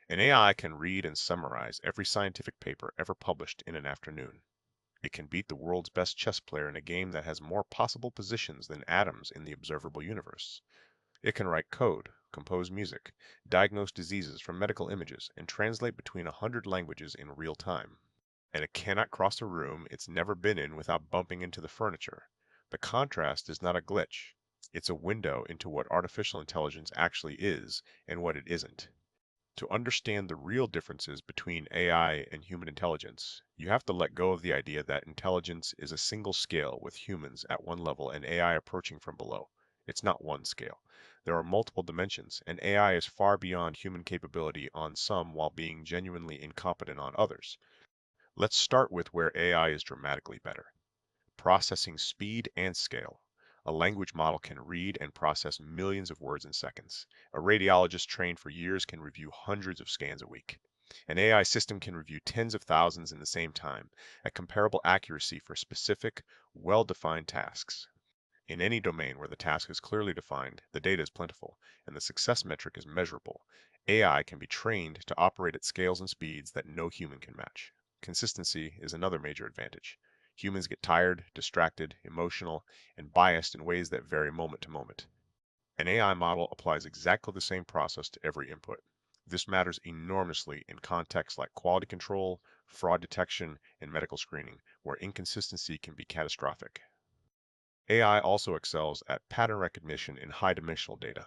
An AI can read and summarize every scientific paper ever published in an afternoon. It can beat the world's best chess player in a game that has more possible positions than atoms in the observable universe. It can write code, compose music, diagnose diseases from medical images, and translate between 100 languages in real time. And it cannot cross a room it's never been in without bumping into the furniture. The contrast is not a glitch. It's a window into what artificial intelligence actually is and what it isn't. To understand the real differences between AI and human intelligence, you have to let go of the idea that intelligence is a single scale with humans at one level and AI approaching from below. It's not one scale. There are multiple dimensions, and AI is far beyond human capability on some while being genuinely incompetent on others. Let's start with where AI is dramatically better. Processing speed and scale. A language model can read and process millions of words in seconds. A radiologist trained for years can review hundreds of scans a week. An AI system can review tens of thousands in the same time, at comparable accuracy for specific, well-defined tasks. In any domain where the task is clearly defined, the data is plentiful, and the success metric is measurable, AI can be trained to operate at scales and speeds that no human can match. Consistency is another major advantage. Humans get tired, distracted, emotional, and biased in ways that vary moment to moment. An AI model applies exactly the same process to every input. This matters enormously in contexts like quality control, fraud detection, and medical screening, where inconsistency can be catastrophic. AI also excels at pattern recognition in high-dimensional data.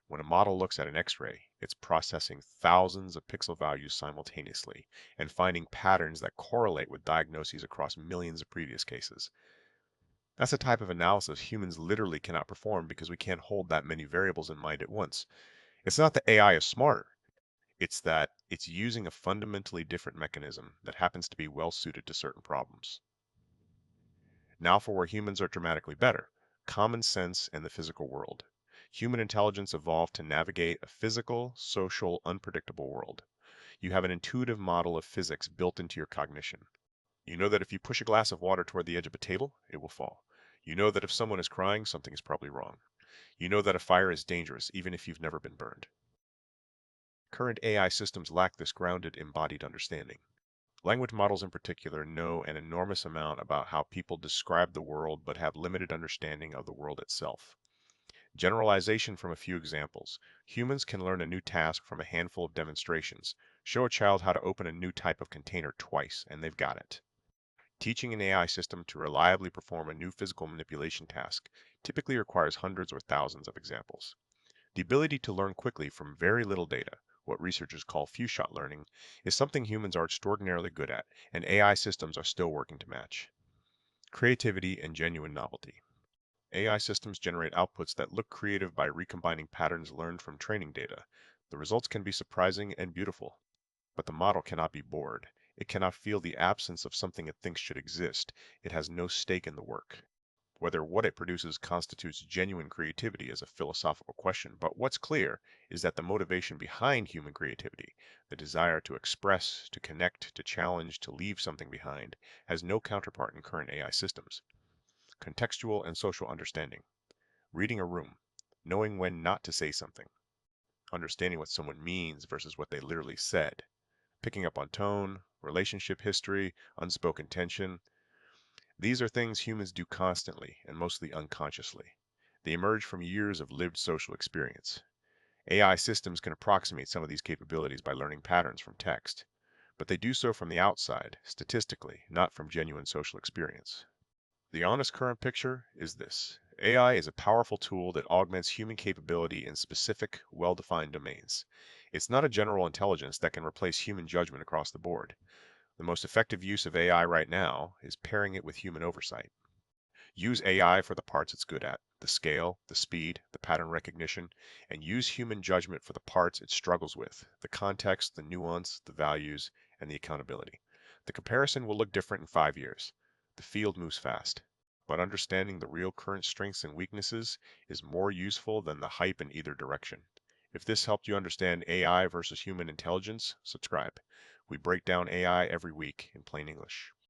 When a model looks at an X-ray, it's processing thousands of pixel values simultaneously and finding patterns that correlate with diagnoses across millions of previous cases. That's a type of analysis humans literally cannot perform because we can't hold that many variables in mind at once. It's not that AI is smarter, it's that it's using a fundamentally different mechanism that happens to be well suited to certain problems. Now for where humans are dramatically better: common sense and the physical world. Human intelligence evolved to navigate a physical, social, unpredictable world. You have an intuitive model of physics built into your cognition. You know that if you push a glass of water toward the edge of a table, it will fall. You know that if someone is crying, something is probably wrong. You know that a fire is dangerous, even if you've never been burned. Current AI systems lack this grounded, embodied understanding. Language models in particular know an enormous amount about how people describe the world but have limited understanding of the world itself. Generalization from a few examples. Humans can learn a new task from a handful of demonstrations. Show a child how to open a new type of container twice, and they've got it. Teaching an AI system to reliably perform a new physical manipulation task typically requires hundreds or thousands of examples. The ability to learn quickly from very little data, what researchers call few-shot learning, is something humans are extraordinarily good at, and AI systems are still working to match. Creativity and genuine novelty. AI systems generate outputs that look creative by recombining patterns learned from training data. The results can be surprising and beautiful, but the model cannot be bored. It cannot feel the absence of something it thinks should exist. It has no stake in the work. Whether what it produces constitutes genuine creativity is a philosophical question, but what's clear is that the motivation behind human creativity, the desire to express, to connect, to challenge, to leave something behind, has no counterpart in current AI systems. Contextual and social understanding. Reading a room. Knowing when not to say something. Understanding what someone means versus what they literally said. Picking up on tone, relationship history, unspoken tension. These are things humans do constantly and mostly unconsciously. They emerge from years of lived social experience. AI systems can approximate some of these capabilities by learning patterns from text, but they do so from the outside, statistically, not from genuine social experience. The honest current picture is this: AI is a powerful tool that augments human capability in specific, well-defined domains. It's not a general intelligence that can replace human judgment across the board. The most effective use of AI right now is pairing it with human oversight. Use AI for the parts it's good at, the scale, the speed, the pattern recognition, and use human judgment for the parts it struggles with, the context, the nuance, the values, and the accountability. The comparison will look different in 5 years. The field moves fast, but understanding the real current strengths and weaknesses is more useful than the hype in either direction. If this helped you understand AI versus human intelligence, subscribe. We break down AI every week in plain English.